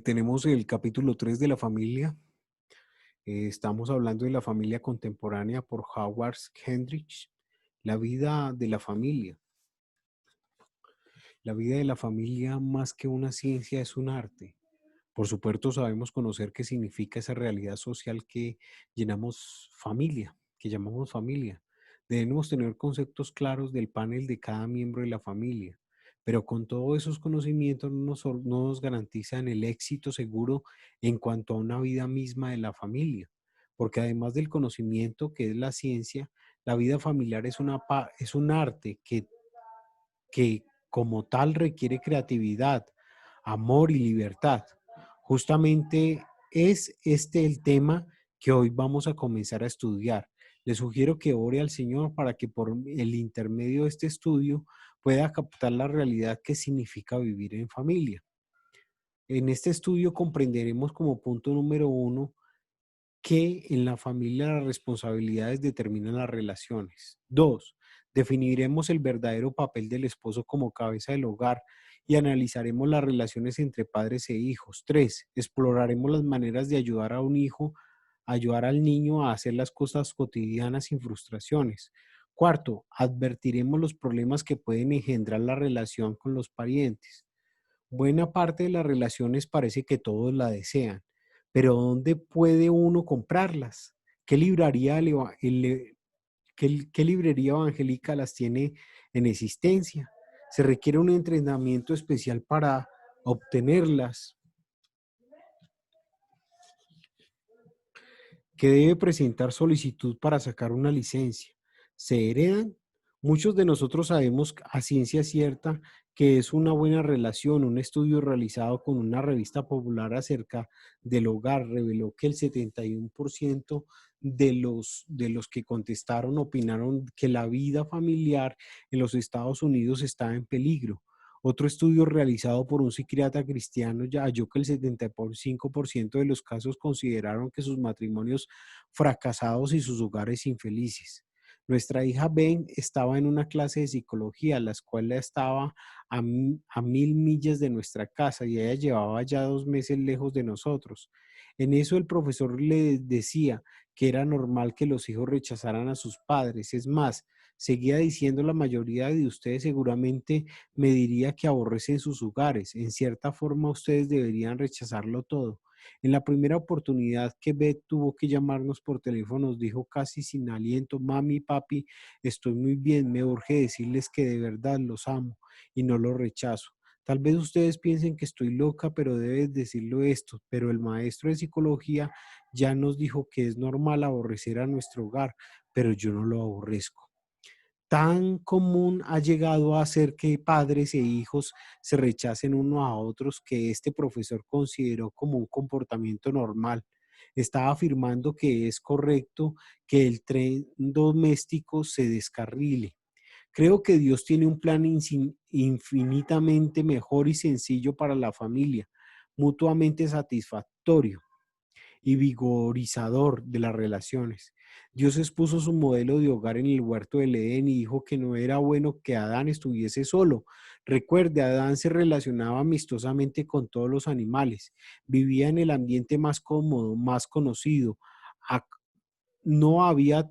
Tenemos el capítulo 3 de la familia. Estamos hablando de la familia contemporánea por Howard Hendricks. La vida de la familia. La vida de la familia, más que una ciencia, es un arte. Por supuesto, sabemos conocer qué significa esa realidad social que llenamos familia, que llamamos familia. Debemos tener conceptos claros del panel de cada miembro de la familia, pero con todos esos conocimientos no nos garantizan el éxito seguro en cuanto a una vida misma de la familia, porque además del conocimiento que es la ciencia, la vida familiar es un arte que como tal requiere creatividad, amor y libertad. Justamente es este el tema que hoy vamos a comenzar a estudiar. Le sugiero que ore al Señor para que por el intermedio de este estudio pueda captar la realidad que significa vivir en familia. En este estudio comprenderemos como punto número uno que en la familia las responsabilidades determinan las relaciones. Dos, definiremos el verdadero papel del esposo como cabeza del hogar y analizaremos las relaciones entre padres e hijos. Tres, exploraremos las maneras de ayudar a un hijo, ayudar al niño a hacer las cosas cotidianas sin frustraciones. Cuarto, advertiremos los problemas que pueden engendrar la relación con los parientes. Buena parte de las relaciones parece que todos la desean, pero ¿dónde puede uno comprarlas? ¿Qué librería, qué librería evangélica las tiene en existencia? Se requiere un entrenamiento especial para obtenerlas, que debe presentar solicitud para sacar una licencia. ¿Se heredan? Muchos de nosotros sabemos a ciencia cierta que es una buena relación. Un estudio realizado con una revista popular acerca del hogar reveló que el 71% de los que contestaron opinaron que la vida familiar en los Estados Unidos está en peligro. Otro estudio realizado por un psiquiatra cristiano ya halló que el 75% de los casos consideraron que sus matrimonios fracasados y sus hogares infelices. Nuestra hija Ben estaba en una clase de psicología, la escuela estaba a 1000 millas de nuestra casa y ella llevaba ya 2 meses lejos de nosotros. En eso el profesor le decía que era normal que los hijos rechazaran a sus padres. Es más, seguía diciendo la mayoría de ustedes seguramente me diría que aborrecen sus hogares. En cierta forma, ustedes deberían rechazarlo todo. En la primera oportunidad que Beth tuvo que llamarnos por teléfono, nos dijo casi sin aliento, mami, papi, estoy muy bien, me urge decirles que de verdad los amo y no los rechazo. Tal vez ustedes piensen que estoy loca, pero debes decirlo esto. Pero el maestro de psicología ya nos dijo que es normal aborrecer a nuestro hogar, pero yo no lo aborrezco. Tan común ha llegado a ser que padres e hijos se rechacen unos a otros que este profesor consideró como un comportamiento normal. Está afirmando que es correcto que el tren doméstico se descarrile. Creo que Dios tiene un plan infinitamente mejor y sencillo para la familia, mutuamente satisfactorio y vigorizador de las relaciones. Dios expuso su modelo de hogar en el huerto del Edén y dijo que no era bueno que Adán estuviese solo. Recuerde, Adán se relacionaba amistosamente con todos los animales, vivía en el ambiente más cómodo, más conocido. No había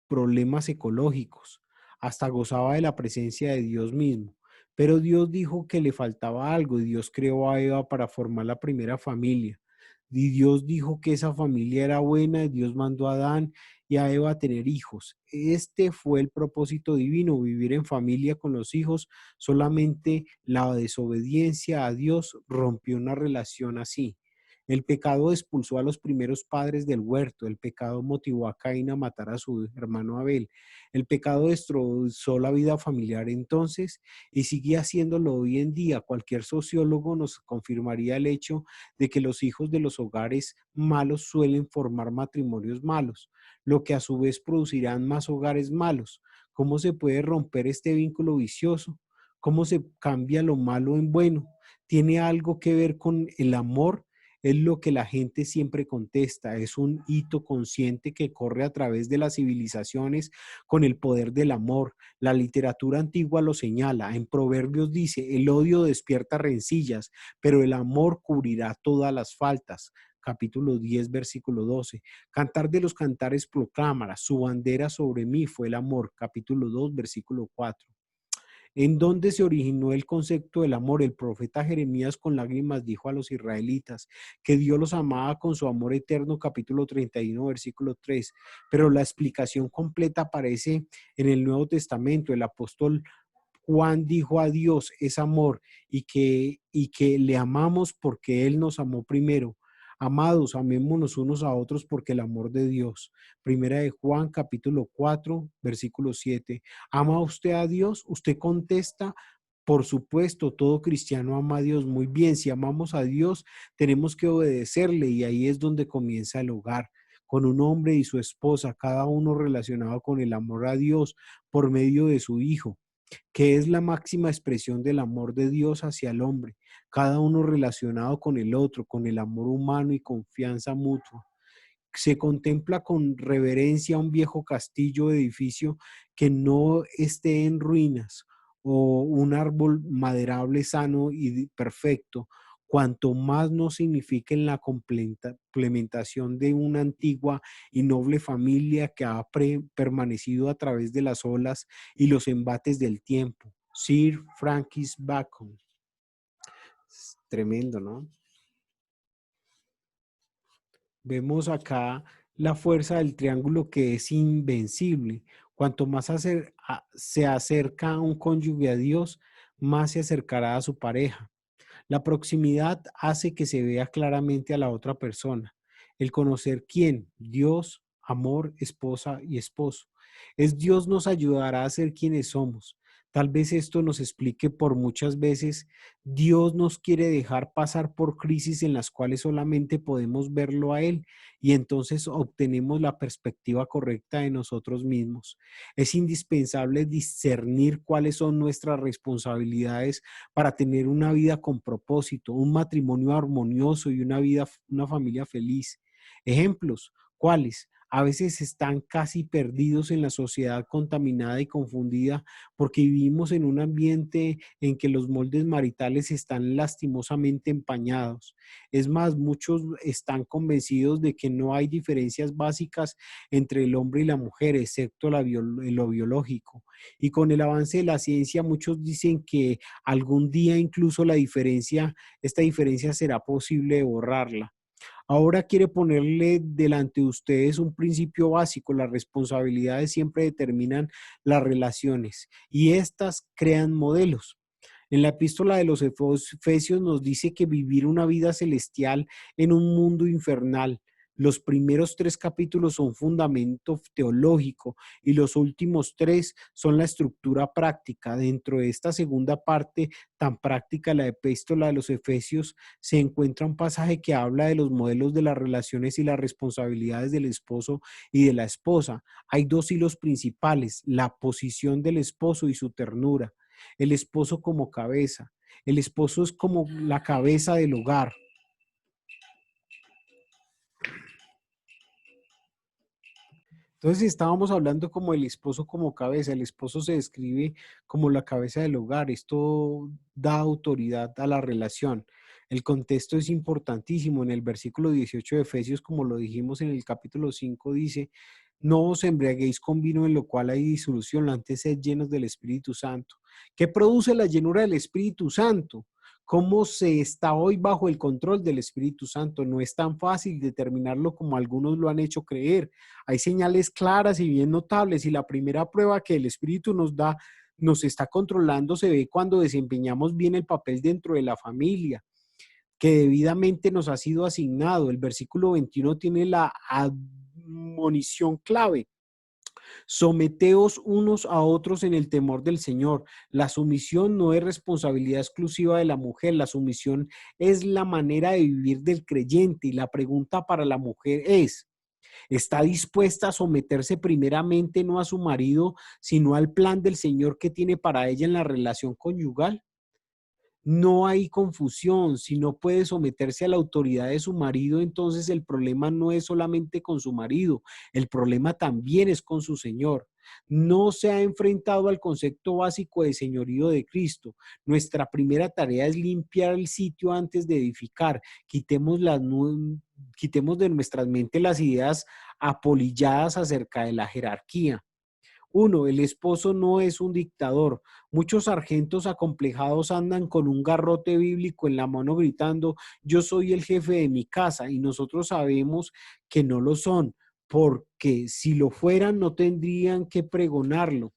problemas ecológicos, hasta gozaba de la presencia de Dios mismo. Pero Dios dijo que le faltaba algo y Dios creó a Eva para formar la primera familia. Y Dios dijo que esa familia era buena y Dios mandó a Adán y a Eva a tener hijos. Este fue el propósito divino, vivir en familia con los hijos. Solamente la desobediencia a Dios rompió una relación así. El pecado expulsó a los primeros padres del huerto. El pecado motivó a Caín a matar a su hermano Abel. El pecado destrozó la vida familiar entonces y sigue haciéndolo hoy en día. Cualquier sociólogo nos confirmaría el hecho de que los hijos de los hogares malos suelen formar matrimonios malos, lo que a su vez producirán más hogares malos. ¿Cómo se puede romper este vínculo vicioso? ¿Cómo se cambia lo malo en bueno? ¿Tiene algo que ver con el amor? Es lo que la gente siempre contesta. Es un hito consciente que corre a través de las civilizaciones con el poder del amor. La literatura antigua lo señala. En Proverbios dice, el odio despierta rencillas, pero el amor cubrirá todas las faltas. Capítulo 10, versículo 12. Cantar de los cantares proclama, su bandera sobre mí fue el amor. Capítulo 2, versículo 4. ¿En dónde se originó el concepto del amor? El profeta Jeremías con lágrimas dijo a los israelitas que Dios los amaba con su amor eterno, capítulo 31, versículo 3. Pero la explicación completa aparece en el Nuevo Testamento. El apóstol Juan dijo a Dios es amor y que le amamos porque Él nos amó primero. Amados, amémonos unos a otros porque el amor de Dios. Primera de Juan, capítulo 4, versículo 7. ¿Ama usted a Dios? Usted contesta, por supuesto, todo cristiano ama a Dios. Muy bien, si amamos a Dios, tenemos que obedecerle y ahí es donde comienza el hogar, con un hombre y su esposa, cada uno relacionado con el amor a Dios por medio de su Hijo, que es la máxima expresión del amor de Dios hacia el hombre, cada uno relacionado con el otro, con el amor humano y confianza mutua. Se contempla con reverencia un viejo castillo o edificio que no esté en ruinas, o un árbol maderable sano y perfecto, cuanto más no signifique en la complementación de una antigua y noble familia que ha permanecido a través de las olas y los embates del tiempo. Sir Francis Bacon. Es tremendo, ¿no? Vemos acá la fuerza del triángulo que es invencible. Cuanto más se acerca un cónyuge a Dios, más se acercará a su pareja. La proximidad hace que se vea claramente a la otra persona. El conocer quién, Dios, amor, esposa y esposo. Es Dios nos ayudará a ser quienes somos. Tal vez esto nos explique por muchas veces, Dios nos quiere dejar pasar por crisis en las cuales solamente podemos verlo a Él y entonces obtenemos la perspectiva correcta de nosotros mismos. Es indispensable discernir cuáles son nuestras responsabilidades para tener una vida con propósito, un matrimonio armonioso y una familia feliz. Ejemplos, ¿cuáles? A veces están casi perdidos en la sociedad contaminada y confundida porque vivimos en un ambiente en que los moldes maritales están lastimosamente empañados. Es más, muchos están convencidos de que no hay diferencias básicas entre el hombre y la mujer, excepto lo biológico. Y con el avance de la ciencia, muchos dicen que algún día incluso esta diferencia será posible borrarla. Ahora quiere ponerle delante de ustedes un principio básico. Las responsabilidades siempre determinan las relaciones y estas crean modelos. En la epístola de los Efesios nos dice que vivir una vida celestial en un mundo infernal. Los primeros 3 capítulos son fundamento teológico y los últimos 3 son la estructura práctica. Dentro de esta segunda parte tan práctica, la epístola de los Efesios, se encuentra un pasaje que habla de los modelos de las relaciones y las responsabilidades del esposo y de la esposa. Hay 2 hilos principales: la posición del esposo y su ternura. El esposo como cabeza. El esposo es como la cabeza del hogar. Entonces estábamos hablando como el esposo como cabeza. El esposo se describe como la cabeza del hogar. Esto da autoridad a la relación. El contexto es importantísimo. En el versículo 18 de Efesios, como lo dijimos en el capítulo 5, dice: no os embriaguéis con vino en lo cual hay disolución, antes sed llenos del Espíritu Santo. ¿Qué produce la llenura del Espíritu Santo? ¿Cómo se está hoy bajo el control del Espíritu Santo? No es tan fácil determinarlo como algunos lo han hecho creer. Hay señales claras y bien notables, y la primera prueba que el Espíritu nos da, nos está controlando, se ve cuando desempeñamos bien el papel dentro de la familia que debidamente nos ha sido asignado. El versículo 21 tiene la admonición clave: someteos unos a otros en el temor del Señor. La sumisión no es responsabilidad exclusiva de la mujer, la sumisión es la manera de vivir del creyente, y la pregunta para la mujer es: ¿está dispuesta a someterse primeramente no a su marido, sino al plan del Señor que tiene para ella en la relación conyugal? No hay confusión. Si no puede someterse a la autoridad de su marido, entonces el problema no es solamente con su marido, el problema también es con su Señor. No se ha enfrentado al concepto básico de señorío de Cristo. Nuestra primera tarea es limpiar el sitio antes de edificar. Quitemos de nuestras mentes las ideas apolilladas acerca de la jerarquía. Uno, el esposo no es un dictador. Muchos sargentos acomplejados andan con un garrote bíblico en la mano gritando, yo soy el jefe de mi casa, y nosotros sabemos que no lo son, porque si lo fueran no tendrían que pregonarlo.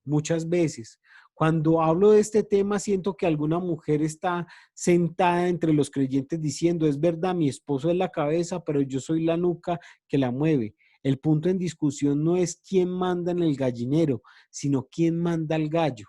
Muchas veces, cuando hablo de este tema, siento que alguna mujer está sentada entre los creyentes diciendo, es verdad, mi esposo es la cabeza, pero yo soy la nuca que la mueve. El punto en discusión no es quién manda en el gallinero, sino quién manda al gallo.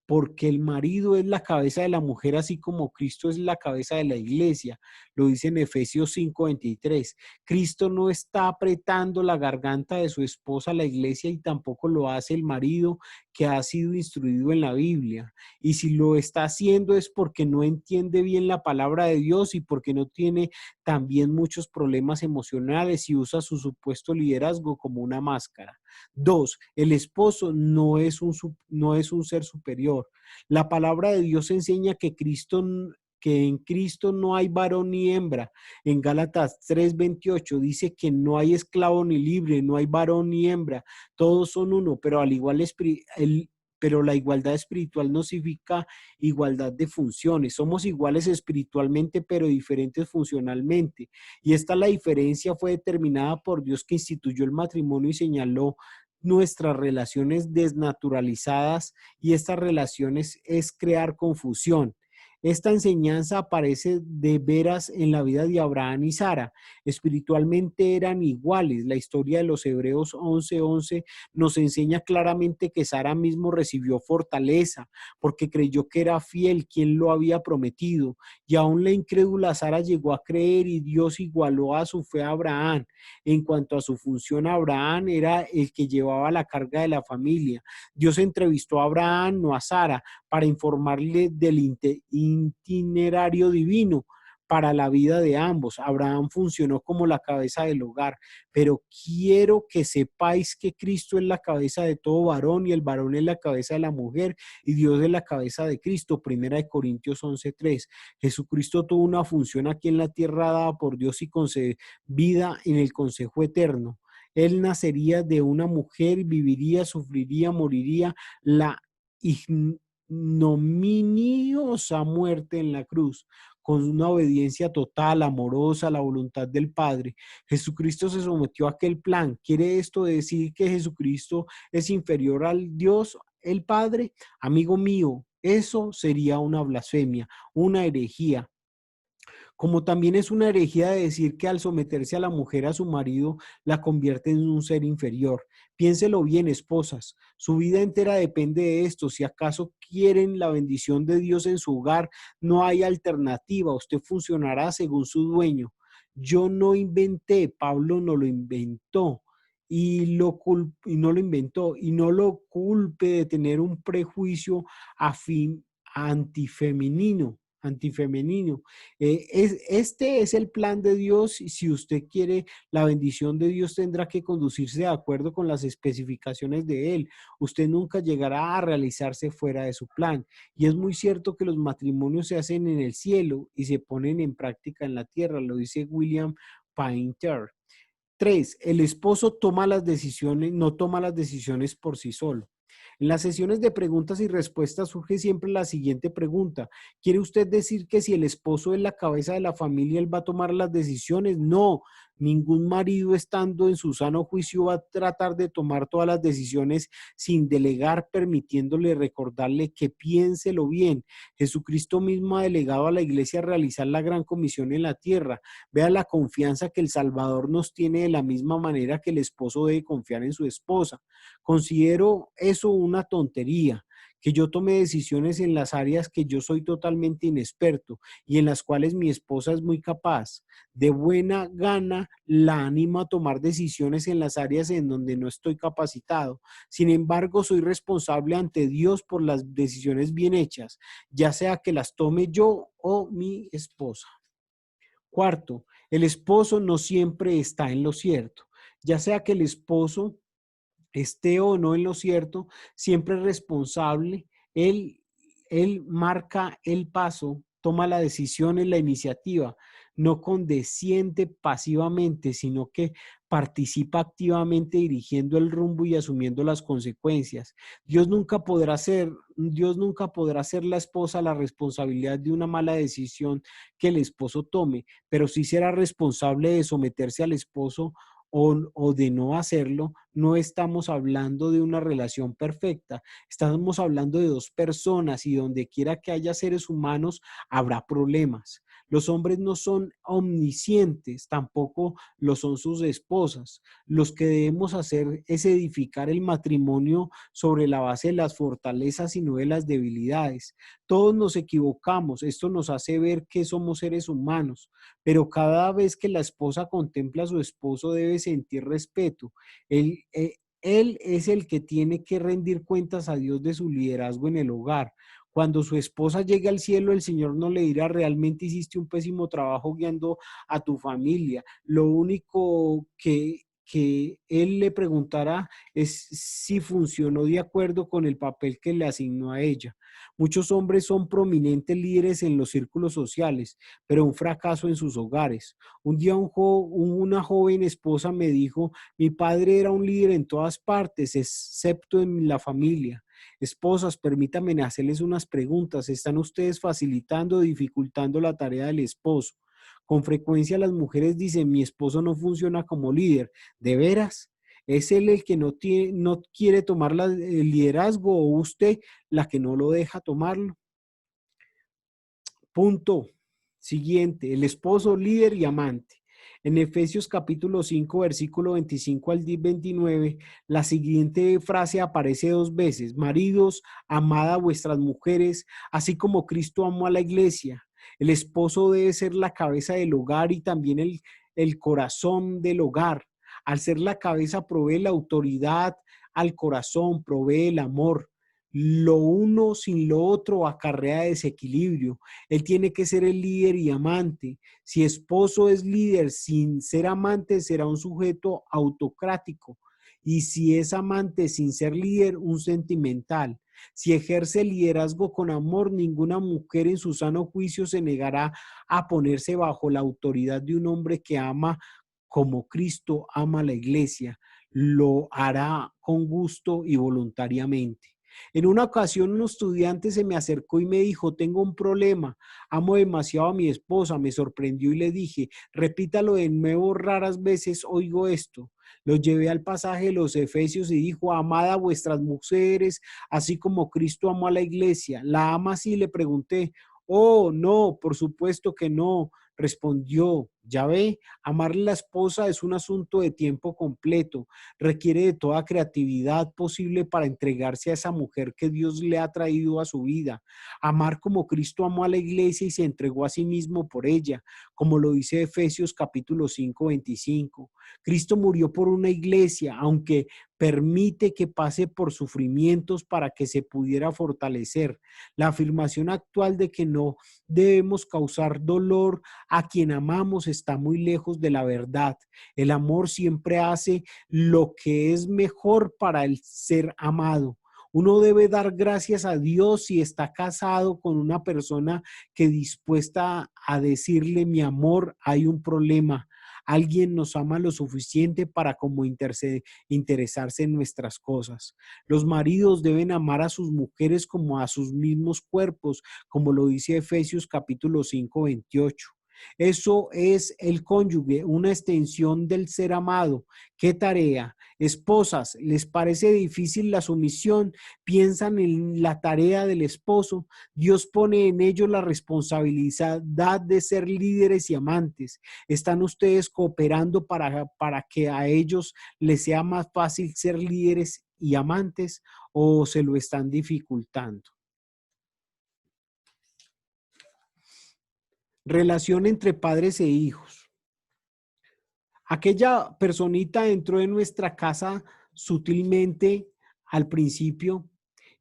Porque el marido es la cabeza de la mujer, así como Cristo es la cabeza de la iglesia. Lo dice en Efesios 5:23. Cristo no está apretando la garganta de su esposa a la iglesia y tampoco lo hace el marido que ha sido instruido en la Biblia. Y si lo está haciendo es porque no entiende bien la palabra de Dios y porque no tiene también muchos problemas emocionales y usa su supuesto liderazgo como una máscara. Dos, el esposo no es un ser superior. La palabra de Dios enseña que en Cristo no hay varón ni hembra. En Gálatas 3:28 dice que no hay esclavo ni libre, no hay varón ni hembra, todos son uno, pero pero la igualdad espiritual no significa igualdad de funciones. Somos iguales espiritualmente, pero diferentes funcionalmente. Y esta la diferencia fue determinada por Dios, que instituyó el matrimonio y señaló nuestras relaciones desnaturalizadas, y estas relaciones es crear confusión. Esta enseñanza aparece de veras en la vida de Abraham y Sara. Espiritualmente eran iguales. La historia de los Hebreos 11:11 nos enseña claramente que Sara mismo recibió fortaleza porque creyó que era fiel quien lo había prometido. Y aún la incrédula Sara llegó a creer, y Dios igualó a su fe a Abraham. En cuanto a su función, Abraham era el que llevaba la carga de la familia. Dios entrevistó a Abraham, no a Sara, para informarle del itinerario divino para la vida de ambos. Abraham funcionó como la cabeza del hogar, pero quiero que sepáis que Cristo es la cabeza de todo varón, y el varón es la cabeza de la mujer, y Dios es la cabeza de Cristo. Primera de Corintios 11:3. Jesucristo tuvo una función aquí en la tierra dada por Dios y concebida en el consejo eterno. Él nacería de una mujer, viviría, sufriría, moriría la ignominiosa muerte en la cruz, con una obediencia total, amorosa a la voluntad del Padre. Jesucristo se sometió a aquel plan. ¿Quiere esto decir que Jesucristo es inferior al Dios, el Padre? Amigo mío, eso sería una blasfemia, una herejía. Como también es una herejía de decir que al someterse a la mujer a su marido la convierte en un ser inferior. Piénselo bien, esposas. Su vida entera depende de esto. Si acaso quieren la bendición de Dios en su hogar, no hay alternativa. Usted funcionará según su dueño. Yo no inventé, Pablo no lo inventó. Y no lo inventó, y no lo culpe de tener un prejuicio afín, antifemenino. Este es el plan de Dios, y si usted quiere la bendición de Dios tendrá que conducirse de acuerdo con las especificaciones de Él. Usted nunca llegará a realizarse fuera de su plan. Y es muy cierto que los matrimonios se hacen en el cielo y se ponen en práctica en la tierra, lo dice William Painter. Tres, el esposo toma las decisiones, no toma las decisiones por sí solo. En las sesiones de preguntas y respuestas surge siempre la siguiente pregunta. ¿Quiere usted decir que si el esposo es la cabeza de la familia, él va a tomar las decisiones? No, ningún marido estando en su sano juicio va a tratar de tomar todas las decisiones sin delegar, permitiéndole recordarle que piénselo bien. Jesucristo mismo ha delegado a la iglesia realizar la gran comisión en la tierra. Vea la confianza que el Salvador nos tiene, de la misma manera que el esposo debe confiar en su esposa. Considero eso una tontería, que yo tome decisiones en las áreas que yo soy totalmente inexperto y en las cuales mi esposa es muy capaz. De buena gana la animo a tomar decisiones en las áreas en donde no estoy capacitado. Sin embargo, soy responsable ante Dios por las decisiones bien hechas, ya sea que las tome yo o mi esposa. Cuarto, el esposo no siempre está en lo cierto. Ya sea que el esposo esté o no en lo cierto, siempre es responsable. Él, él marca el paso, toma la decisión en la iniciativa, no condesciende pasivamente, sino que participa activamente dirigiendo el rumbo y asumiendo las consecuencias. Dios nunca podrá ser la esposa la responsabilidad de una mala decisión que el esposo tome, pero sí será responsable de someterse al esposo o de no hacerlo. No estamos hablando de una relación perfecta, estamos hablando de dos personas y donde quiera que haya seres humanos habrá problemas. Los hombres no son omniscientes, tampoco lo son sus esposas. Los que debemos hacer es edificar el matrimonio sobre la base de las fortalezas y no de las debilidades. Todos nos equivocamos, esto nos hace ver que somos seres humanos, pero cada vez que la esposa contempla a su esposo debe sentir respeto. Él es el que tiene que rendir cuentas a Dios de su liderazgo en el hogar. Cuando su esposa llegue al cielo, el Señor no le dirá: realmente hiciste un pésimo trabajo guiando a tu familia. Lo único que Él le preguntará es si funcionó de acuerdo con el papel que le asignó a ella. Muchos hombres son prominentes líderes en los círculos sociales, pero un fracaso en sus hogares. Un día una joven esposa me dijo: mi padre era un líder en todas partes, excepto en la familia. Esposas, permítanme hacerles unas preguntas. ¿Están ustedes facilitando o dificultando la tarea del esposo? Con frecuencia las mujeres dicen: mi esposo no funciona como líder. ¿De veras? ¿Es él el que no quiere tomar el liderazgo o usted la que no lo deja tomarlo? Punto siguiente, el esposo líder y amante. En Efesios capítulo 5, versículo 25 al 29, la siguiente frase aparece dos veces: maridos, amad a vuestras mujeres, así como Cristo amó a la iglesia. El esposo debe ser la cabeza del hogar y también el corazón del hogar. Al ser la cabeza provee la autoridad al corazón, provee el amor. Lo uno sin lo otro acarrea desequilibrio. Él tiene que ser el líder y amante. Si esposo es líder sin ser amante, será un sujeto autocrático. Y si es amante sin ser líder, un sentimental. Si ejerce liderazgo con amor, ninguna mujer en su sano juicio se negará a ponerse bajo la autoridad de un hombre que ama como Cristo ama a la iglesia. Lo hará con gusto y voluntariamente. En una ocasión un estudiante se me acercó y me dijo: tengo un problema, amo demasiado a mi esposa. Me sorprendió y le dije: repítalo de nuevo, raras veces oigo esto. Lo llevé al pasaje de los Efesios y dijo: amad a vuestras mujeres, así como Cristo amó a la iglesia. ¿La ama así?, le pregunté. Oh, no, por supuesto que no, respondió. Ya ve, amarle a la esposa es un asunto de tiempo completo. Requiere de toda creatividad posible para entregarse a esa mujer que Dios le ha traído a su vida. Amar como Cristo amó a la iglesia y se entregó a sí mismo por ella, como lo dice Efesios capítulo 5, 25. Cristo murió por una iglesia, aunque permite que pase por sufrimientos para que se pudiera fortalecer. La afirmación actual de que no debemos causar dolor a quien amamos está muy lejos de la verdad. El amor siempre hace lo que es mejor para el ser amado. Uno debe dar gracias a Dios si está casado con una persona que dispuesta a decirle: mi amor, hay un problema. Alguien nos ama lo suficiente para como interesarse en nuestras cosas. Los maridos deben amar a sus mujeres como a sus mismos cuerpos, como lo dice Efesios capítulo 5, 28. Eso es el cónyuge, una extensión del ser amado. ¿Qué tarea? Esposas, ¿les parece difícil la sumisión? ¿Piensan en la tarea del esposo? Dios pone en ellos la responsabilidad de ser líderes y amantes. ¿Están ustedes cooperando para que a ellos les sea más fácil ser líderes y amantes? o se lo están dificultando. Relación entre padres e hijos. Aquella personita entró en nuestra casa sutilmente al principio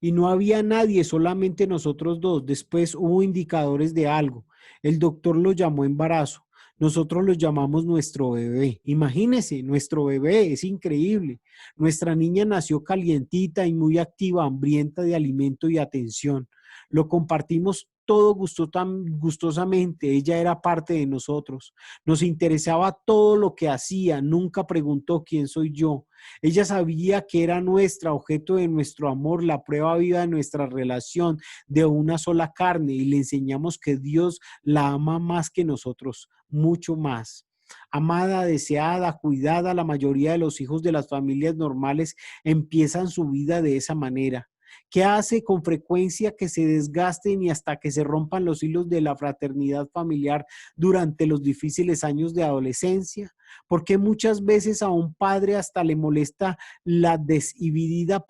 y no había nadie, solamente nosotros dos. Después hubo indicadores de algo. El doctor lo llamó embarazo. Nosotros lo llamamos nuestro bebé. Imagínense, nuestro bebé es increíble. Nuestra niña nació calientita y muy activa, hambrienta de alimento y atención. Lo compartimos todo gustosamente. Ella era parte de nosotros. Nos interesaba todo lo que hacía. Nunca preguntó quién soy yo. Ella sabía que era nuestra, objeto de nuestro amor, la prueba viva de nuestra relación, de una sola carne, y le enseñamos que Dios la ama más que nosotros, mucho más. Amada, deseada, cuidada, la mayoría de los hijos de las familias normales empiezan su vida de esa manera. ¿Qué hace con frecuencia que se desgasten y hasta que se rompan los hilos de la fraternidad familiar durante los difíciles años de adolescencia? Porque muchas veces a un padre hasta le molesta la desdividida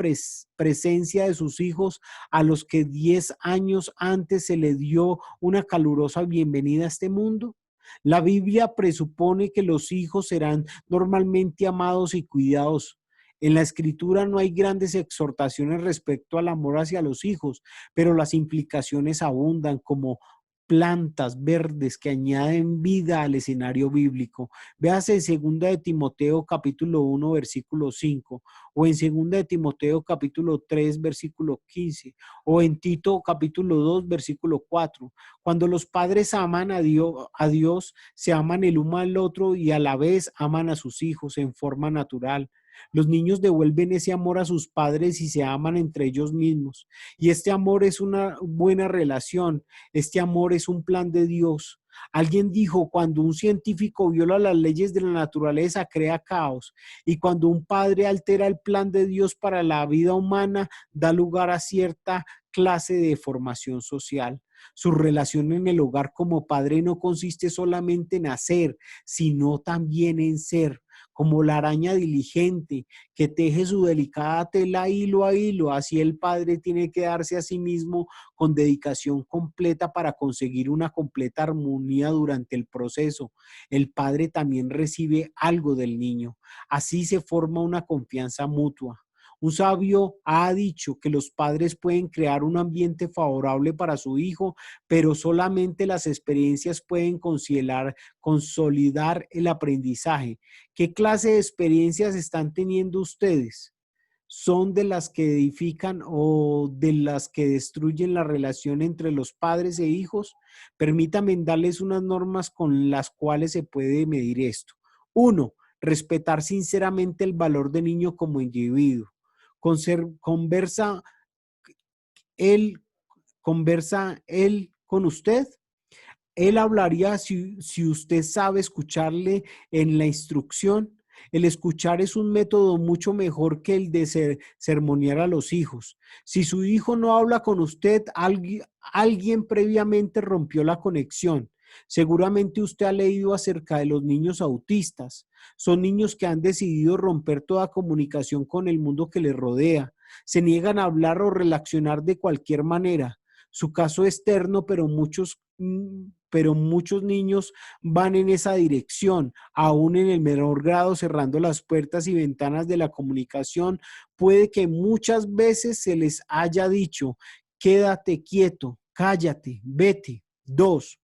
presencia de sus hijos a los que 10 años antes se le dio una calurosa bienvenida a este mundo. La Biblia presupone que los hijos serán normalmente amados y cuidados. En la escritura no hay grandes exhortaciones respecto al amor hacia los hijos, pero las implicaciones abundan como plantas verdes que añaden vida al escenario bíblico. Véase en 2 de Timoteo capítulo 1 versículo 5 o en 2 de Timoteo capítulo 3 versículo 15 o en Tito capítulo 2 versículo 4. Cuando los padres aman a Dios, se aman el uno al otro y a la vez aman a sus hijos en forma natural. Los niños devuelven ese amor a sus padres y se aman entre ellos mismos. Y este amor es una buena relación. Este amor es un plan de Dios. Alguien dijo, cuando un científico viola las leyes de la naturaleza, crea caos. Y cuando un padre altera el plan de Dios para la vida humana, da lugar a cierta clase de formación social. Su relación en el hogar como padre no consiste solamente en hacer, sino también en ser. Como la araña diligente que teje su delicada tela hilo a hilo, así el padre tiene que darse a sí mismo con dedicación completa para conseguir una completa armonía durante el proceso. El padre también recibe algo del niño. Así se forma una confianza mutua. Un sabio ha dicho que los padres pueden crear un ambiente favorable para su hijo, pero solamente las experiencias pueden consolidar el aprendizaje. ¿Qué clase de experiencias están teniendo ustedes? ¿Son de las que edifican o de las que destruyen la relación entre los padres e hijos? Permítanme darles unas normas con las cuales se puede medir esto. 1. Respetar sinceramente el valor del niño como individuo. Conversa él, conversa él con usted. Él hablaría si usted sabe escucharle en la instrucción. El escuchar es un método mucho mejor que el de sermonear a los hijos. Si su hijo no habla con usted, alguien previamente rompió la conexión. Seguramente usted ha leído acerca de los niños autistas. Son niños que han decidido romper toda comunicación con el mundo que les rodea. Se niegan a hablar o relacionar de cualquier manera. Su caso es terno, pero muchos niños van en esa dirección, aún en el menor grado, cerrando las puertas y ventanas de la comunicación. Puede que muchas veces se les haya dicho, quédate quieto, cállate, vete. 2.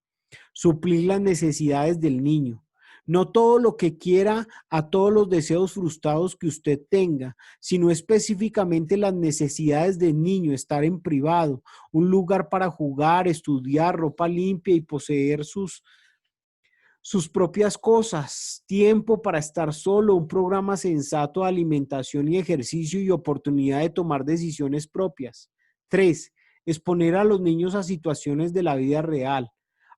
Suplir las necesidades del niño. No todo lo que quiera a todos los deseos frustrados que usted tenga, sino específicamente las necesidades del niño, estar en privado, un lugar para jugar, estudiar, ropa limpia y poseer sus propias cosas, tiempo para estar solo, un programa sensato de alimentación y ejercicio y oportunidad de tomar decisiones propias. 3. Exponer a los niños a situaciones de la vida real.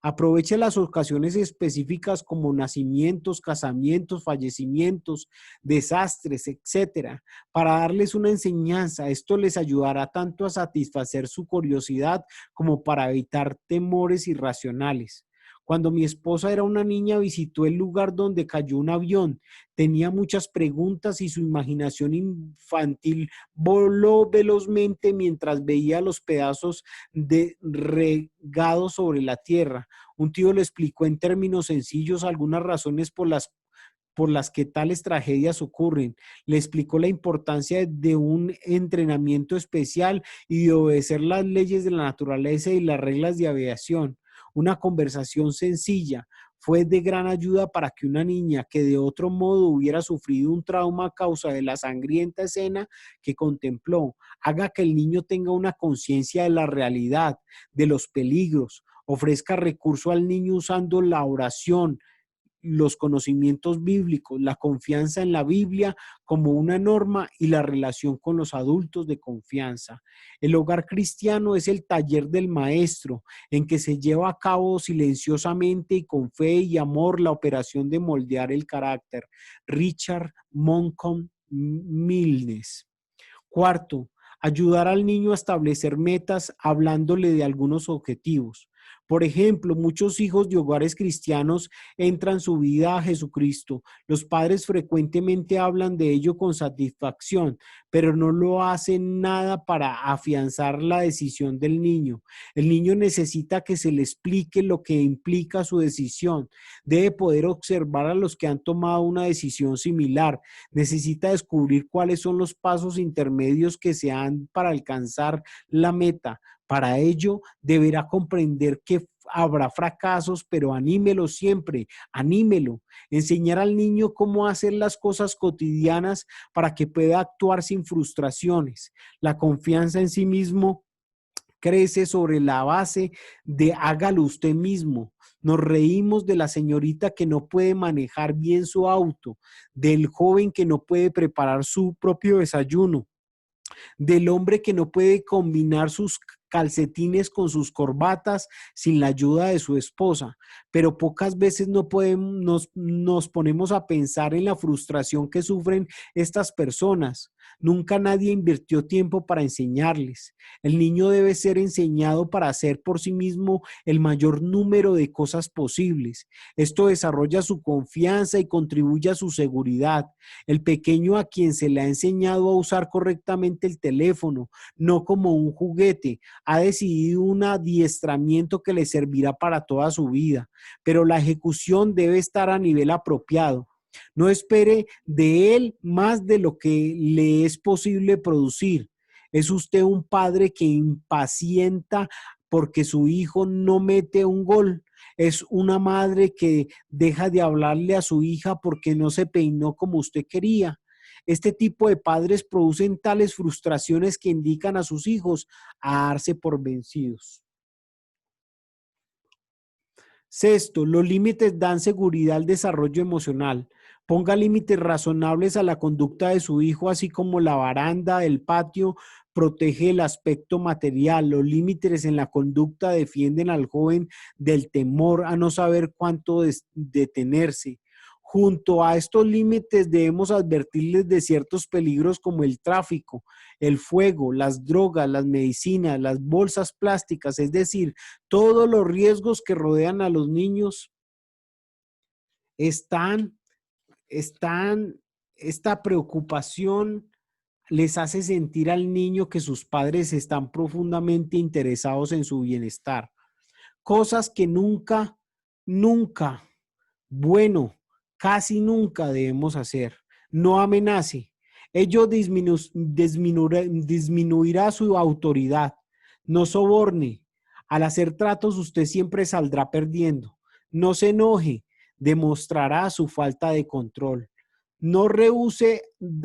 Aproveche las ocasiones específicas como nacimientos, casamientos, fallecimientos, desastres, etcétera, para darles una enseñanza. Esto les ayudará tanto a satisfacer su curiosidad como para evitar temores irracionales. Cuando mi esposa era una niña, visitó el lugar donde cayó un avión. Tenía muchas preguntas y su imaginación infantil voló velozmente mientras veía los pedazos de regados sobre la tierra. Un tío le explicó en términos sencillos algunas razones por las que tales tragedias ocurren. Le explicó la importancia de un entrenamiento especial y de obedecer las leyes de la naturaleza y las reglas de aviación. Una conversación sencilla fue de gran ayuda para que una niña que de otro modo hubiera sufrido un trauma a causa de la sangrienta escena que contempló, haga que el niño tenga una conciencia de la realidad, de los peligros, ofrezca recurso al niño usando la oración, los conocimientos bíblicos, la confianza en la Biblia como una norma y la relación con los adultos de confianza. El hogar cristiano es el taller del maestro en que se lleva a cabo silenciosamente y con fe y amor la operación de moldear el carácter. Richard Moncton Milnes. Cuarto, ayudar al niño a establecer metas hablándole de algunos objetivos. Por ejemplo, muchos hijos de hogares cristianos entran su vida a Jesucristo. Los padres frecuentemente hablan de ello con satisfacción, pero no lo hacen nada para afianzar la decisión del niño. El niño necesita que se le explique lo que implica su decisión. Debe poder observar a los que han tomado una decisión similar. Necesita descubrir cuáles son los pasos intermedios que se dan para alcanzar la meta. Para ello, deberá comprender que habrá fracasos, pero anímelo siempre, anímelo. Enseñar al niño cómo hacer las cosas cotidianas para que pueda actuar sin frustraciones. La confianza en sí mismo crece sobre la base de hágalo usted mismo. Nos reímos de la señorita que no puede manejar bien su auto, del joven que no puede preparar su propio desayuno, del hombre que no puede combinar sus calcetines con sus corbatas sin la ayuda de su esposa, pero pocas veces nos ponemos a pensar en la frustración que sufren estas personas. Nunca nadie invirtió tiempo para enseñarles. El niño debe ser enseñado para hacer por sí mismo el mayor número de cosas posibles. Esto desarrolla su confianza y contribuye a su seguridad. El pequeño a quien se le ha enseñado a usar correctamente el teléfono, no como un juguete, ha decidido un adiestramiento que le servirá para toda su vida, pero la ejecución debe estar a nivel apropiado. No espere de él más de lo que le es posible producir. ¿Es usted un padre que impacienta porque su hijo no mete un gol? ¿Es una madre que deja de hablarle a su hija porque no se peinó como usted quería? Este tipo de padres producen tales frustraciones que indican a sus hijos a darse por vencidos. Sexto, los límites dan seguridad al desarrollo emocional. Ponga límites razonables a la conducta de su hijo, así como la baranda, el patio, protege el aspecto material. Los límites en la conducta defienden al joven del temor a no saber cuánto detenerse. Junto a estos límites debemos advertirles de ciertos peligros como el tráfico, el fuego, las drogas, las medicinas, las bolsas plásticas, es decir, todos los riesgos que rodean a los niños están, esta preocupación les hace sentir al niño que sus padres están profundamente interesados en su bienestar. Cosas que nunca, bueno, casi nunca debemos hacer. No amenace. Ello disminuirá su autoridad. No soborne. Al hacer tratos usted siempre saldrá perdiendo. No se enoje. Demostrará su falta de control. No rehúse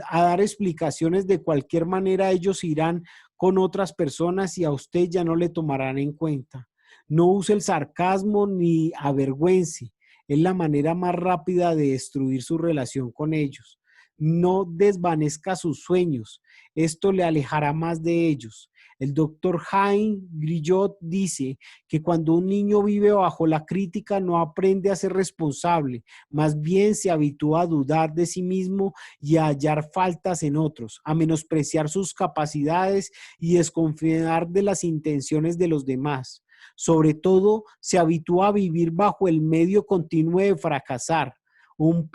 a dar explicaciones de cualquier manera. Ellos irán con otras personas y a usted ya no le tomarán en cuenta. No use el sarcasmo ni avergüence. Es la manera más rápida de destruir su relación con ellos. No desvanezca sus sueños. Esto le alejará más de ellos. El doctor Jaime Grillot dice que cuando un niño vive bajo la crítica no aprende a ser responsable, más bien se habitúa a dudar de sí mismo y a hallar faltas en otros, a menospreciar sus capacidades y desconfiar de las intenciones de los demás. Sobre todo, se habitúa a vivir bajo el medio continuo de fracasar. Un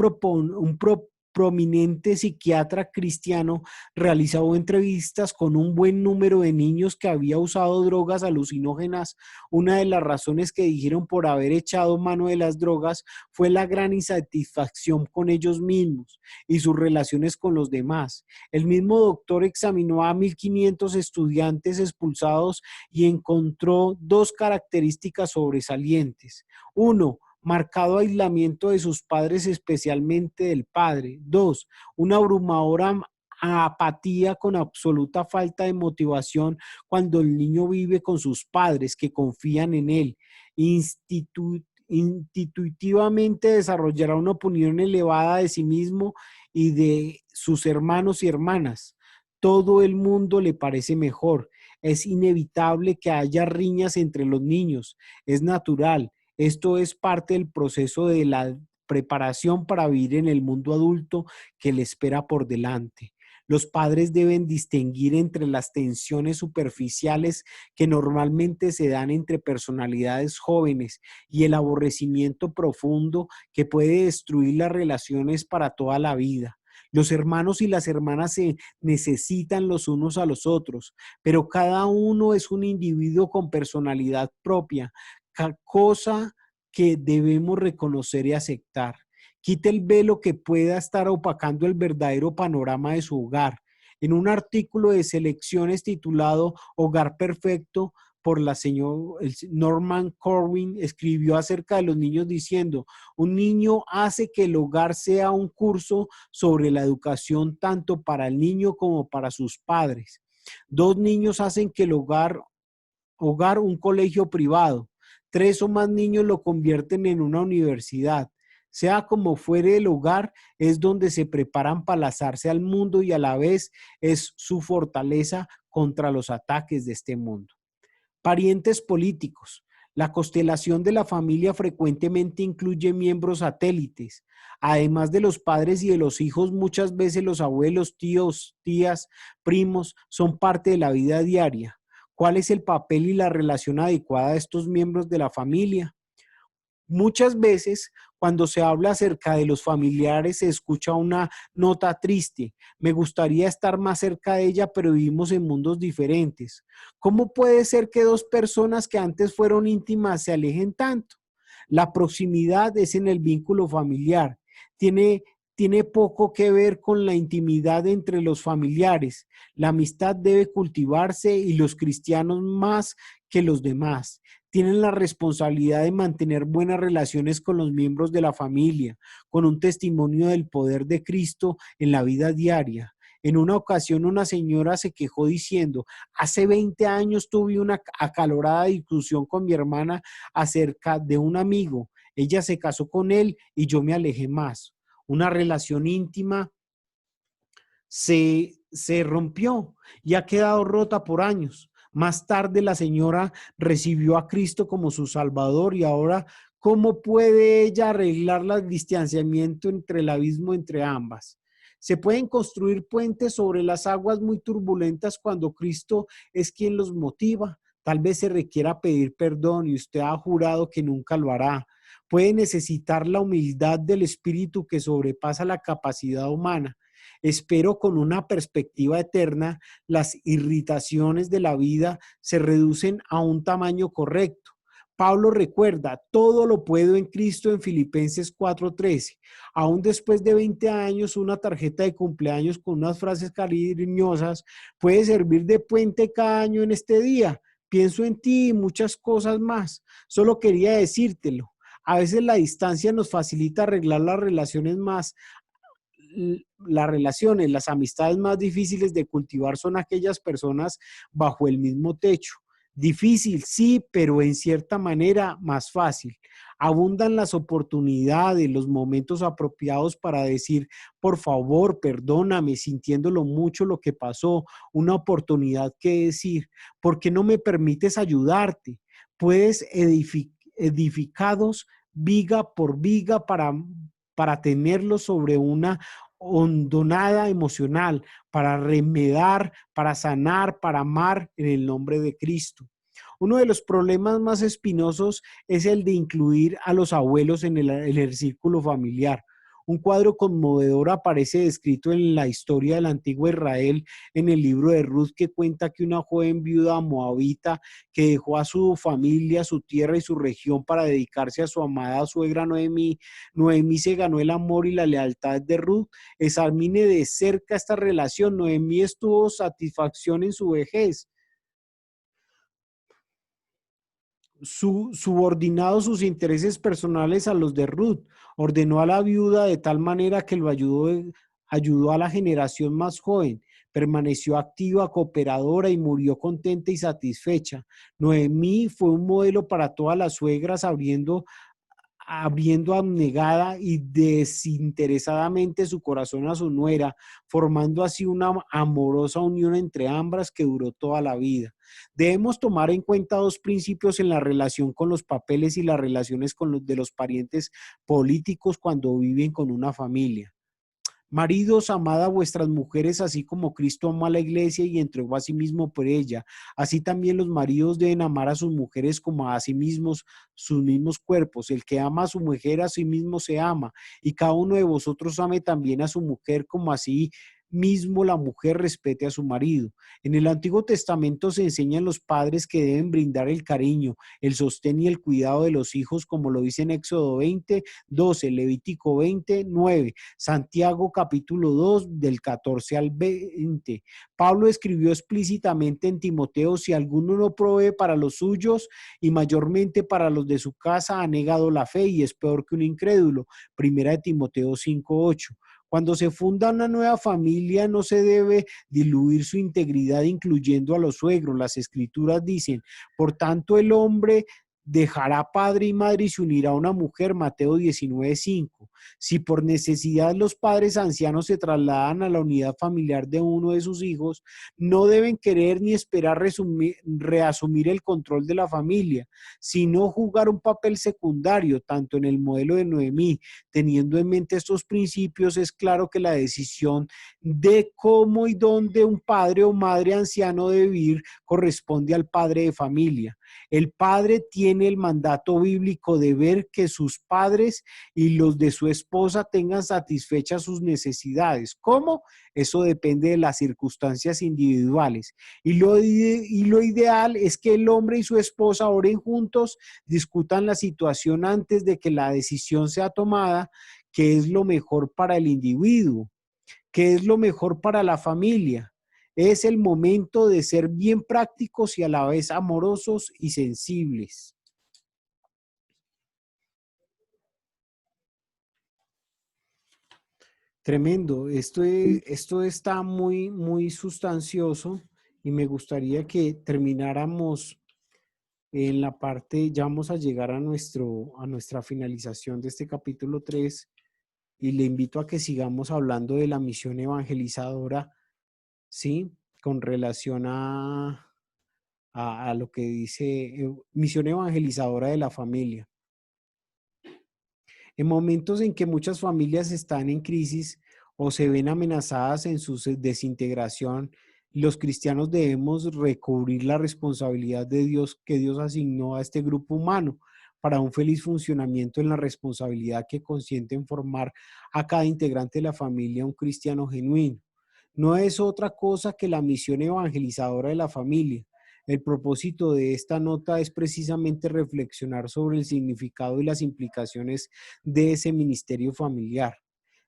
prominente psiquiatra cristiano realizó entrevistas con un buen número de niños que había usado drogas alucinógenas. Una de las razones que dijeron por haber echado mano de las drogas fue la gran insatisfacción con ellos mismos y sus relaciones con los demás. El mismo doctor examinó a 1.500 estudiantes expulsados y encontró dos características sobresalientes. Uno, marcado aislamiento de sus padres, especialmente del padre. Dos, una abrumadora apatía con absoluta falta de motivación cuando el niño vive con sus padres que confían en él. Intuitivamente desarrollará una opinión elevada de sí mismo y de sus hermanos y hermanas. Todo el mundo le parece mejor. Es inevitable que haya riñas entre los niños. Es natural. Esto es parte del proceso de la preparación para vivir en el mundo adulto que le espera por delante. Los padres deben distinguir entre las tensiones superficiales que normalmente se dan entre personalidades jóvenes y el aborrecimiento profundo que puede destruir las relaciones para toda la vida. Los hermanos y las hermanas se necesitan los unos a los otros, pero cada uno es un individuo con personalidad propia, cosa que debemos reconocer y aceptar. Quite el velo que pueda estar opacando el verdadero panorama de su hogar. En un artículo de Selecciones titulado Hogar Perfecto por la señora Norman Corwin, escribió acerca de los niños diciendo: un niño hace que el hogar sea un curso sobre la educación tanto para el niño como para sus padres. Dos niños hacen que el hogar un colegio privado. Tres o más niños lo convierten en una universidad. Sea como fuere, el hogar es donde se preparan para lanzarse al mundo y a la vez es su fortaleza contra los ataques de este mundo. Parientes políticos. La constelación de la familia frecuentemente incluye miembros satélites. Además de los padres y de los hijos, muchas veces los abuelos, tíos, tías, primos son parte de la vida diaria. ¿Cuál es el papel y la relación adecuada de estos miembros de la familia? Muchas veces, cuando se habla acerca de los familiares, se escucha una nota triste. Me gustaría estar más cerca de ella, pero vivimos en mundos diferentes. ¿Cómo puede ser que dos personas que antes fueron íntimas se alejen tanto? La proximidad es en el vínculo familiar. Tiene poco que ver con la intimidad entre los familiares. La amistad debe cultivarse y los cristianos más que los demás tienen la responsabilidad de mantener buenas relaciones con los miembros de la familia, con un testimonio del poder de Cristo en la vida diaria. En una ocasión una señora se quejó diciendo: hace 20 años tuve una acalorada discusión con mi hermana acerca de un amigo. Ella se casó con él y yo me alejé más. Una relación íntima se rompió y ha quedado rota por años. Más tarde la señora recibió a Cristo como su Salvador y ahora, ¿cómo puede ella arreglar el distanciamiento entre el abismo entre ambas? Se pueden construir puentes sobre las aguas muy turbulentas cuando Cristo es quien los motiva. Tal vez se requiera pedir perdón y usted ha jurado que nunca lo hará. Puede necesitar la humildad del espíritu que sobrepasa la capacidad humana. Espero con una perspectiva eterna, las irritaciones de la vida se reducen a un tamaño correcto. Pablo recuerda: todo lo puedo en Cristo en Filipenses 4:13. Aún después de 20 años, una tarjeta de cumpleaños con unas frases cariñosas puede servir de puente cada año en este día. Pienso en ti y muchas cosas más. Solo quería decírtelo. A veces la distancia nos facilita arreglar las amistades más difíciles de cultivar son aquellas personas bajo el mismo techo. Difícil, sí, pero en cierta manera más fácil. Abundan las oportunidades, los momentos apropiados para decir: por favor, perdóname, sintiéndolo mucho lo que pasó. Una oportunidad que decir: ¿por qué no me permites ayudarte? Puedes edificados viga por viga para tenerlos sobre una hondonada emocional, para remedar, para sanar, para amar en el nombre de Cristo. Uno de los problemas más espinosos es el de incluir a los abuelos en el círculo familiar. Un cuadro conmovedor aparece descrito en la historia del antiguo Israel en el libro de Ruth, que cuenta que una joven viuda moabita que dejó a su familia, su tierra y su región para dedicarse a su amada suegra Noemí. Noemí se ganó el amor y la lealtad de Ruth. Examine de cerca esta relación. Noemí estuvo satisfacción en su vejez. Subordinado sus intereses personales a los de Ruth, ordenó a la viuda de tal manera que ayudó a la generación más joven, permaneció activa, cooperadora y murió contenta y satisfecha. Noemí fue un modelo para todas las suegras, abriendo abnegada y desinteresadamente su corazón a su nuera, formando así una amorosa unión entre ambas que duró toda la vida. Debemos tomar en cuenta dos principios en la relación con los papeles y las relaciones con los de los parientes políticos cuando viven con una familia. Maridos, amad a vuestras mujeres, así como Cristo amó a la iglesia y entregó a sí mismo por ella. Así también los maridos deben amar a sus mujeres como a sí mismos, sus mismos cuerpos. El que ama a su mujer, a sí mismo se ama. Y cada uno de vosotros ame también a su mujer como así mismo la mujer respete a su marido. En el Antiguo Testamento se enseñan los padres que deben brindar el cariño, el sostén y el cuidado de los hijos, como lo dice en Éxodo 20, 12, Levítico 20, 9, Santiago capítulo 2 del 14 al 20. Pablo escribió explícitamente en Timoteo: si alguno no provee para los suyos y mayormente para los de su casa, ha negado la fe y es peor que un incrédulo. Primera de Timoteo 5, 8. Cuando se funda una nueva familia, no se debe diluir su integridad incluyendo a los suegros. Las escrituras dicen: por tanto el hombre dejará padre y madre y se unirá a una mujer, Mateo 19:5. Si por necesidad los padres ancianos se trasladan a la unidad familiar de uno de sus hijos, no deben querer ni esperar reasumir el control de la familia, sino jugar un papel secundario, tanto en el modelo de Noemí. Teniendo en mente estos principios, es claro que la decisión de cómo y dónde un padre o madre anciano debe vivir corresponde al padre de familia. El padre tiene el mandato bíblico de ver que sus padres y los de su esposa tengan satisfechas sus necesidades. ¿Cómo? Eso depende de las circunstancias individuales. Y lo ideal es que el hombre y su esposa oren juntos, discutan la situación antes de que la decisión sea tomada, qué es lo mejor para el individuo, qué es lo mejor para la familia. Es el momento de ser bien prácticos y a la vez amorosos y sensibles. Tremendo. Esto está muy, muy sustancioso y me gustaría que termináramos en la parte, ya vamos a llegar a nuestra finalización de este capítulo 3 y le invito a que sigamos hablando de la misión evangelizadora, ¿sí? Con relación a lo que dice misión evangelizadora de la familia. En momentos en que muchas familias están en crisis o se ven amenazadas en su desintegración, los cristianos debemos recubrir la responsabilidad de Dios que Dios asignó a este grupo humano para un feliz funcionamiento en la responsabilidad que consiente en formar a cada integrante de la familia un cristiano genuino. No es otra cosa que la misión evangelizadora de la familia. El propósito de esta nota es precisamente reflexionar sobre el significado y las implicaciones de ese ministerio familiar.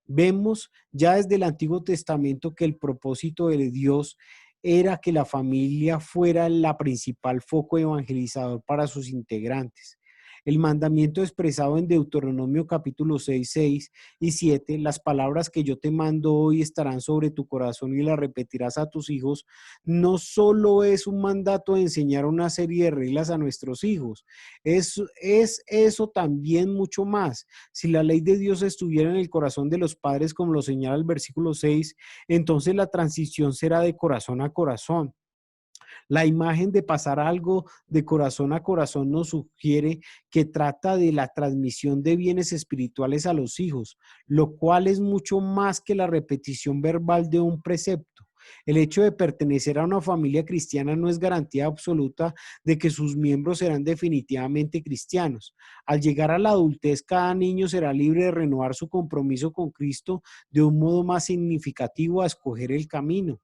Vemos ya desde el Antiguo Testamento que el propósito de Dios era que la familia fuera la principal foco evangelizador para sus integrantes. El mandamiento expresado en Deuteronomio capítulo 6, 6 y 7, las palabras que yo te mando hoy estarán sobre tu corazón y las repetirás a tus hijos, no solo es un mandato de enseñar una serie de reglas a nuestros hijos, es eso también mucho más. Si la ley de Dios estuviera en el corazón de los padres, como lo señala el versículo 6, entonces la transición será de corazón a corazón. La imagen de pasar algo de corazón a corazón nos sugiere que trata de la transmisión de bienes espirituales a los hijos, lo cual es mucho más que la repetición verbal de un precepto. El hecho de pertenecer a una familia cristiana no es garantía absoluta de que sus miembros serán definitivamente cristianos. Al llegar a la adultez, cada niño será libre de renovar su compromiso con Cristo de un modo más significativo a escoger el camino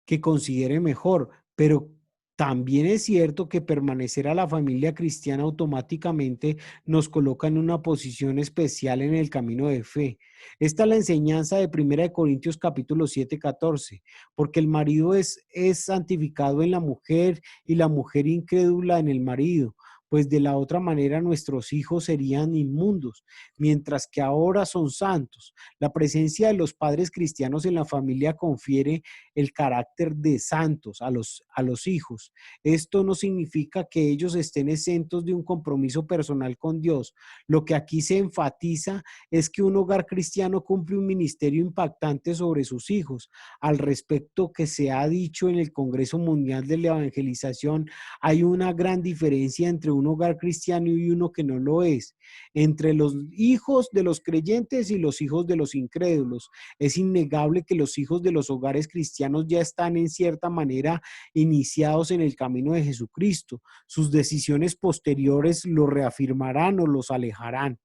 que considere mejor, pero también es cierto que permanecer a la familia cristiana automáticamente nos coloca en una posición especial en el camino de fe. Esta es la enseñanza de Primera de Corintios capítulo 7 14, porque el marido es santificado en la mujer y la mujer incrédula en el marido, pues de la otra manera nuestros hijos serían inmundos, mientras que ahora son santos. La presencia de los padres cristianos en la familia confiere el carácter de santos a los hijos. Esto no significa que ellos estén exentos de un compromiso personal con Dios. Lo que aquí se enfatiza es que un hogar cristiano cumple un ministerio impactante sobre sus hijos. Al respecto que se ha dicho en el Congreso Mundial de la Evangelización, hay una gran diferencia entre un hogar cristiano y uno que no lo es, entre los hijos de los creyentes y los hijos de los incrédulos. Es innegable que los hijos de los hogares cristianos ya están en cierta manera iniciados en el camino de Jesucristo. Sus decisiones posteriores los reafirmarán o los alejarán.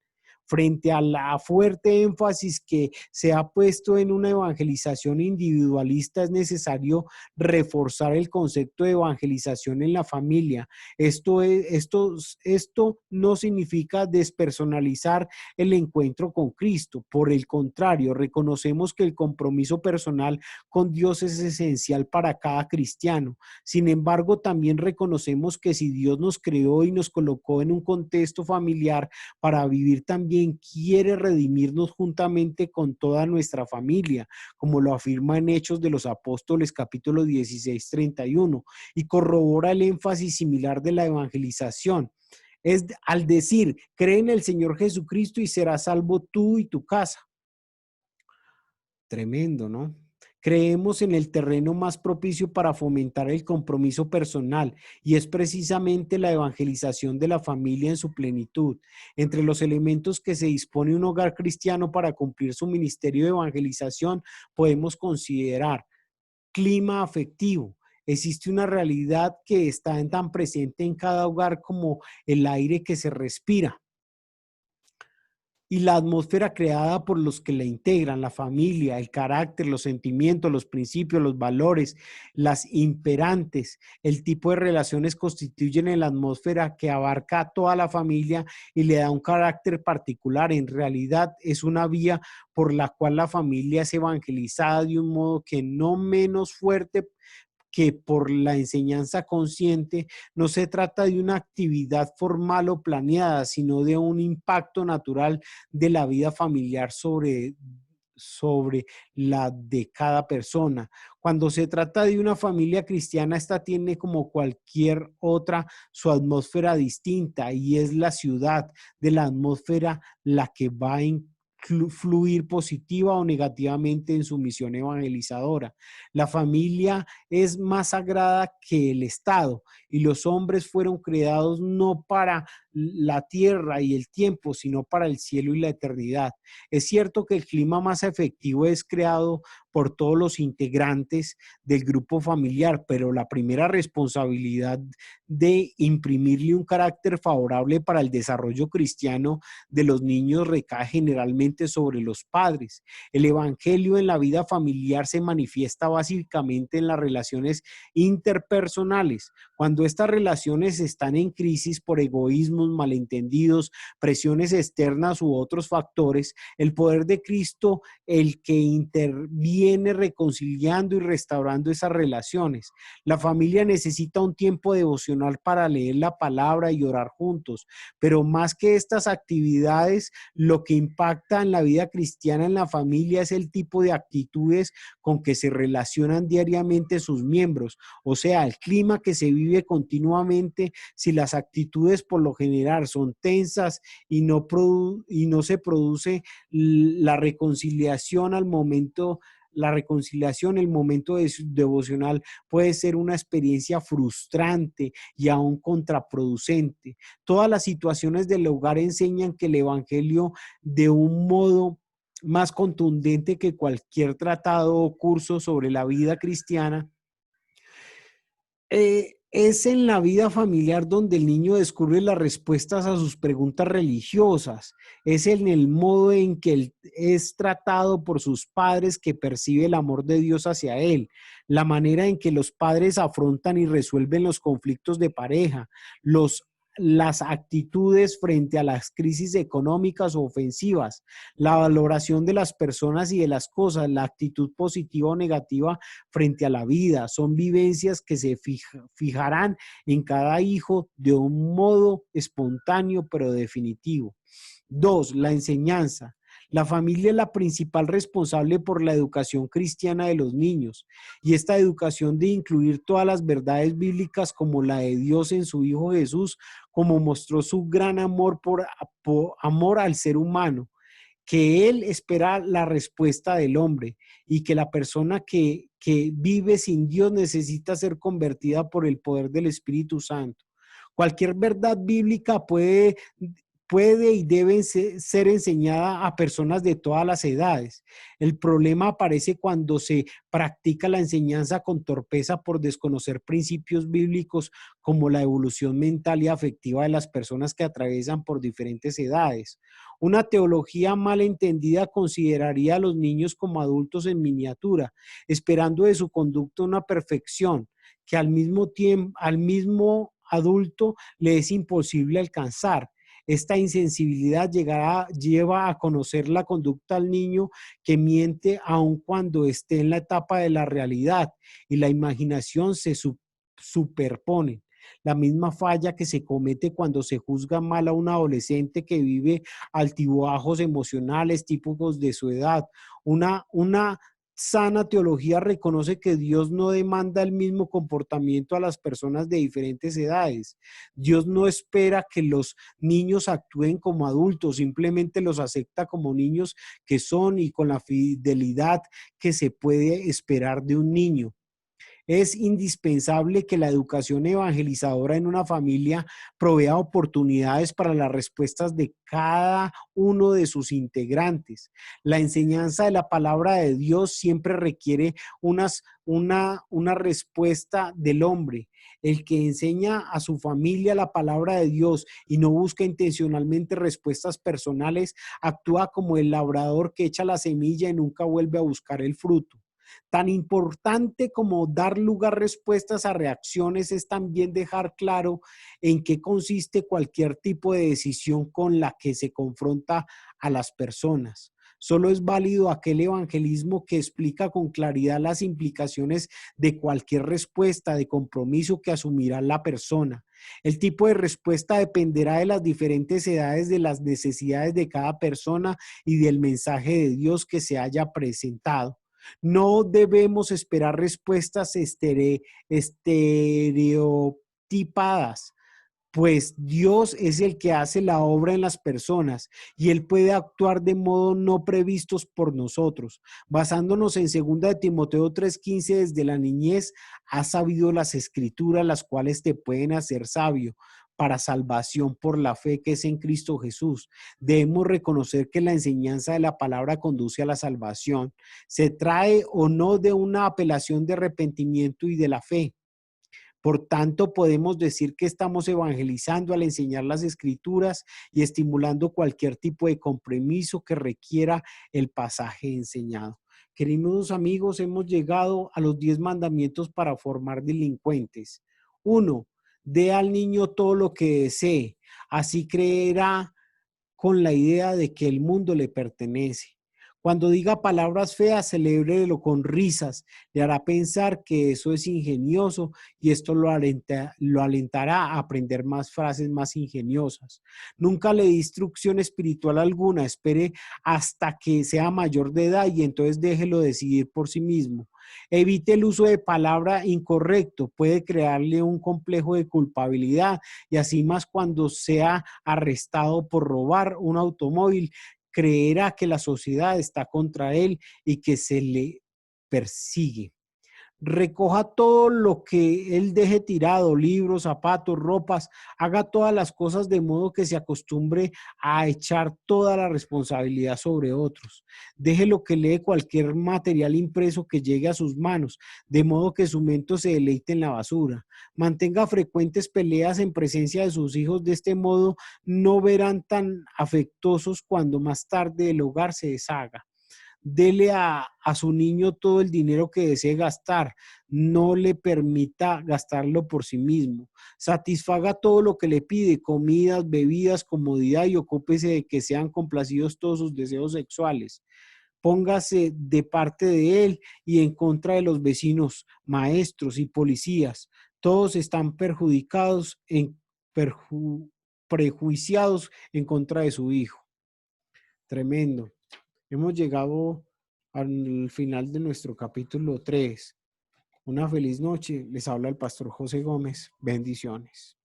Frente a la fuerte énfasis que se ha puesto en una evangelización individualista, es necesario reforzar el concepto de evangelización en la familia. Esto no significa despersonalizar el encuentro con Cristo. Por el contrario, reconocemos que el compromiso personal con Dios es esencial para cada cristiano. Sin embargo, también reconocemos que si Dios nos creó y nos colocó en un contexto familiar para vivir, también quiere redimirnos juntamente con toda nuestra familia, como lo afirma en Hechos de los Apóstoles capítulo 16, 31, y corrobora el énfasis similar de la evangelización. Es al decir, cree en el Señor Jesucristo y serás salvo tú y tu casa. Tremendo, ¿no? Creemos en el terreno más propicio para fomentar el compromiso personal y es precisamente la evangelización de la familia en su plenitud. Entre los elementos que se dispone un hogar cristiano para cumplir su ministerio de evangelización, podemos considerar clima afectivo. Existe una realidad que está tan presente en cada hogar como el aire que se respira y la atmósfera creada por los que la integran, la familia, el carácter, los sentimientos, los principios, los valores, las imperantes, el tipo de relaciones constituyen la atmósfera que abarca a toda la familia y le da un carácter particular. En realidad es una vía por la cual la familia es evangelizada de un modo que no menos fuerte que por la enseñanza consciente. No se trata de una actividad formal o planeada, sino de un impacto natural de la vida familiar sobre la de cada persona. Cuando se trata de una familia cristiana, esta tiene como cualquier otra su atmósfera distinta y es la ciudad de la atmósfera la que va a fluir positiva o negativamente en su misión evangelizadora. La familia es más sagrada que el Estado y los hombres fueron creados no para la tierra y el tiempo, sino para el cielo y la eternidad. Es cierto que el clima más efectivo es creado por todos los integrantes del grupo familiar, pero la primera responsabilidad de imprimirle un carácter favorable para el desarrollo cristiano de los niños recae generalmente sobre los padres. El evangelio en la vida familiar se manifiesta básicamente en las relaciones interpersonales. Cuando estas relaciones están en crisis por egoísmos, malentendidos, presiones externas u otros factores, el poder de Cristo, el que interviene reconciliando y restaurando esas relaciones. La familia necesita un tiempo devocional para leer la palabra y orar juntos, pero más que estas actividades, lo que impacta en la vida cristiana en la familia es el tipo de actitudes con que se relacionan diariamente sus miembros, o sea, el clima que se vive continuamente. Si las actitudes por lo general son tensas y no se produce la reconciliación al momento, la reconciliación, el momento devocional puede ser una experiencia frustrante y aún contraproducente. Todas las situaciones del hogar enseñan que el evangelio de un modo más contundente que cualquier tratado o curso sobre la vida cristiana, es en la vida familiar donde el niño descubre las respuestas a sus preguntas religiosas. Es en el modo en que él es tratado por sus padres que percibe el amor de Dios hacia él, la manera en que los padres afrontan y resuelven los conflictos de pareja, las actitudes frente a las crisis económicas o ofensivas, la valoración de las personas y de las cosas, la actitud positiva o negativa frente a la vida. Son vivencias que se fijarán en cada hijo de un modo espontáneo pero definitivo. Dos, la enseñanza. La familia es la principal responsable por la educación cristiana de los niños, y esta educación de incluir todas las verdades bíblicas como la de Dios en su Hijo Jesús, como mostró su gran amor por amor al ser humano, que él espera la respuesta del hombre y que la persona que vive sin Dios necesita ser convertida por el poder del Espíritu Santo. Cualquier verdad bíblica puede y debe ser enseñada a personas de todas las edades. El problema aparece cuando se practica la enseñanza con torpeza por desconocer principios bíblicos como la evolución mental y afectiva de las personas que atraviesan por diferentes edades. Una teología mal entendida consideraría a los niños como adultos en miniatura, esperando de su conducta una perfección que al mismo adulto le es imposible alcanzar. Esta insensibilidad lleva a conocer la conducta al niño que miente aun cuando esté en la etapa de la realidad, y la imaginación se superpone. La misma falla que se comete cuando se juzga mal a un adolescente que vive altibajos emocionales típicos de su edad. Una sana teología reconoce que Dios no demanda el mismo comportamiento a las personas de diferentes edades. Dios no espera que los niños actúen como adultos, simplemente los acepta como niños que son y con la fidelidad que se puede esperar de un niño. Es indispensable que la educación evangelizadora en una familia provea oportunidades para las respuestas de cada uno de sus integrantes. La enseñanza de la palabra de Dios siempre requiere una respuesta del hombre. El que enseña a su familia la palabra de Dios y no busca intencionalmente respuestas personales, actúa como el labrador que echa la semilla y nunca vuelve a buscar el fruto. Tan importante como dar lugar respuestas a reacciones es también dejar claro en qué consiste cualquier tipo de decisión con la que se confronta a las personas. Solo es válido aquel evangelismo que explica con claridad las implicaciones de cualquier respuesta de compromiso que asumirá la persona. El tipo de respuesta dependerá de las diferentes edades, de las necesidades de cada persona y del mensaje de Dios que se haya presentado. No debemos esperar respuestas estereotipadas, pues Dios es el que hace la obra en las personas y Él puede actuar de modo no previstos por nosotros. Basándonos en 2 de Timoteo 3:15, desde la niñez has sabido las escrituras, las cuales te pueden hacer sabio para salvación por la fe que es en Cristo Jesús. Debemos reconocer que la enseñanza de la palabra conduce a la salvación. Se trae o no de una apelación de arrepentimiento y de la fe. Por tanto, podemos decir que estamos evangelizando al enseñar las escrituras y estimulando cualquier tipo de compromiso que requiera el pasaje enseñado. Queridos amigos, hemos llegado a los 10 mandamientos para formar delincuentes. 1. Dé al niño todo lo que desee, así creerá con la idea de que el mundo le pertenece. Cuando diga palabras feas, celébrelo con risas. Le hará pensar que eso es ingenioso y esto lo alentará a aprender más frases más ingeniosas. Nunca le dé instrucción espiritual alguna. Espere hasta que sea mayor de edad y entonces déjelo decidir por sí mismo. Evite el uso de palabra incorrecto. Puede crearle un complejo de culpabilidad y así más cuando sea arrestado por robar un automóvil, creerá que la sociedad está contra él y que se le persigue. recoja todo lo que él deje tirado, libros, zapatos, ropas, haga todas las cosas de modo que se acostumbre a echar toda la responsabilidad sobre otros. Deje lo que lee cualquier material impreso que llegue a sus manos, de modo que su mente se deleite en la basura. Mantenga frecuentes peleas en presencia de sus hijos, de este modo no verán tan afectuosos cuando más tarde el hogar se deshaga. Dele a su niño todo el dinero que desee gastar, no le permita gastarlo por sí mismo. Satisfaga todo lo que le pide, comidas, bebidas, comodidad, y ocúpese de que sean complacidos todos sus deseos sexuales. Póngase de parte de él y en contra de los vecinos, maestros y policías. Todos están perju- prejuiciados en contra de su hijo. Tremendo. Hemos llegado al final de nuestro capítulo 3. Una feliz noche. Les habla el pastor José Gómez. Bendiciones.